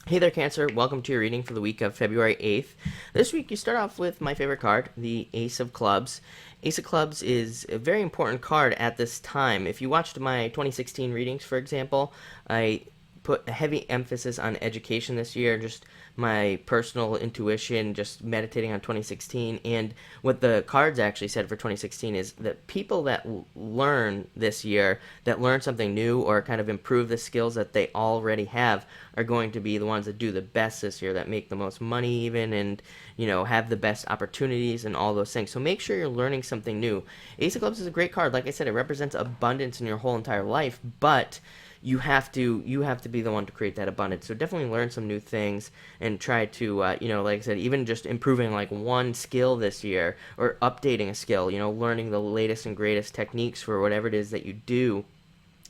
Hey there, Cancer. Welcome to your reading for the week of February 8th. This week, you start off with my favorite card, the Ace of Clubs. Ace of Clubs is a very important card at this time. If you watched my 2016 readings, for example, I put a heavy emphasis on education this year, just my personal intuition, just meditating on 2016. And what the cards actually said for 2016 is that people that learn this year, that learn something new or kind of improve the skills that they already have, are going to be the ones that do the best this year, that make the most money even, and have the best opportunities and all those things. So make sure you're learning something new. Ace of Clubs is a great card. Like I said, it represents abundance in your whole entire life, but you have to be the one to create that abundance. So definitely learn some new things and try to like I said, even just improving like one skill this year or updating a skill, learning the latest and greatest techniques for whatever it is that you do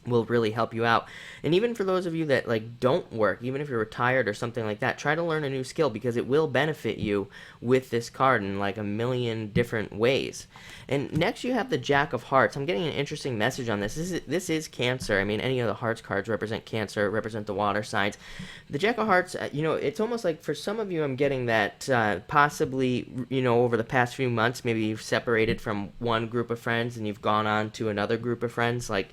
will really help you out. And even for those of you that like don't work, even if you're retired or something like that, try to learn a new skill because it will benefit you with this card in like a million different ways. And next you have the Jack of Hearts. I'm getting an interesting message on this. This is Cancer. I mean, any of the Hearts cards represent Cancer, represent the water signs. The Jack of Hearts, it's almost like for some of you I'm getting that possibly, over the past few months, maybe you've separated from one group of friends and you've gone on to another group of friends. Like,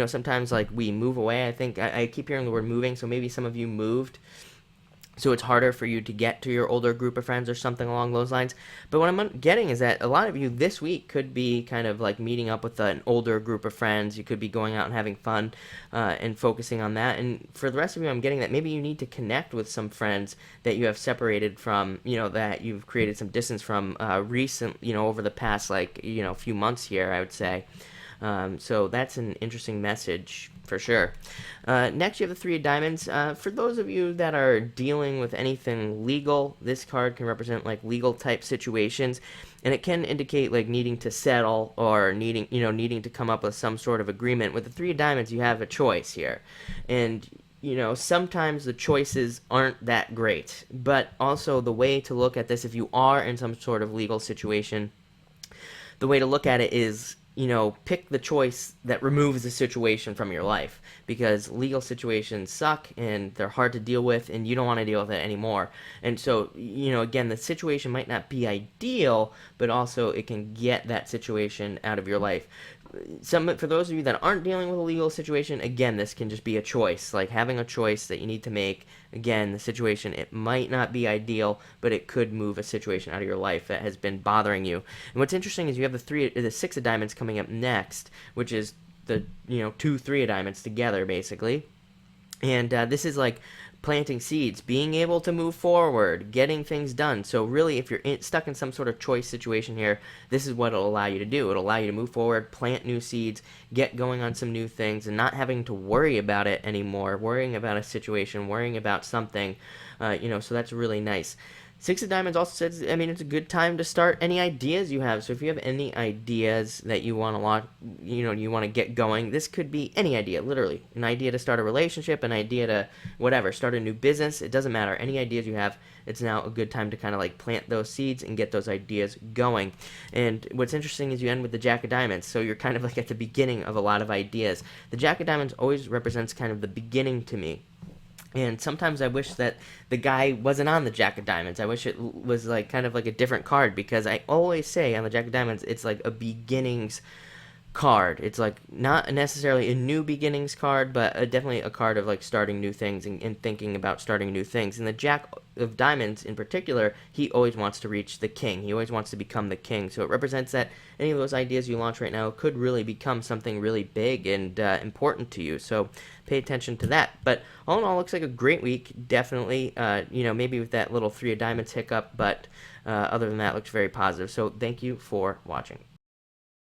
sometimes like we move away. I think I keep hearing the word moving, so maybe some of you moved, so it's harder for you to get to your older group of friends or something along those lines. But what I'm getting is that a lot of you this week could be kind of like meeting up with an older group of friends. You could be going out and having fun and focusing on that. And for the rest of you, I'm getting that maybe you need to connect with some friends that you have separated from, that you've created some distance from over the past few months here, I would say. So that's an interesting message for sure. Next, you have the Three of Diamonds. For those of you that are dealing with anything legal, this card can represent like legal type situations, and it can indicate like needing to settle or needing to come up with some sort of agreement. With the Three of Diamonds, you have a choice here, and sometimes the choices aren't that great. But also the way to look at this, if you are in some sort of legal situation, the way to look at it is pick the choice that removes the situation from your life, because legal situations suck and they're hard to deal with and you don't want to deal with it anymore. And so, again, the situation might not be ideal, but also it can get that situation out of your life. For those of you that aren't dealing with a legal situation, again, this can just be a choice, like having a choice that you need to make. Again, the situation, it might not be ideal, but it could move a situation out of your life that has been bothering you. And what's interesting is you have the Six of Diamonds coming up next, which is the 2 3 of Diamonds together basically. And this is like planting seeds, being able to move forward, getting things done. So really, if you're stuck in some sort of choice situation here, this is what it'll allow you to do. It'll allow you to move forward, plant new seeds, get going on some new things, and not having to worry about it anymore, worrying about a situation, worrying about something, so that's really nice. Six of Diamonds also says, it's a good time to start any ideas you have. So if you have any ideas that you want to get going, this could be any idea, literally. An idea to start a relationship, an idea to whatever, start a new business. It doesn't matter. Any ideas you have, it's now a good time to kind of like plant those seeds and get those ideas going. And what's interesting is you end with the Jack of Diamonds. So you're kind of like at the beginning of a lot of ideas. The Jack of Diamonds always represents kind of the beginning to me. And sometimes I wish that the guy wasn't on the Jack of Diamonds. I wish it was like kind of like a different card, because I always say on the Jack of Diamonds, it's like a beginnings card. It's like not necessarily a new beginnings card, but definitely a card of like starting new things and thinking about starting new things. And the Jack of Diamonds in particular, he always wants to reach the king. He always wants to become the king. So it represents that any of those ideas you launch right now could really become something really big and important to you. So pay attention to that. But all in all, looks like a great week. Definitely, maybe with that little Three of Diamonds hiccup, but other than that, looks very positive. So thank you for watching.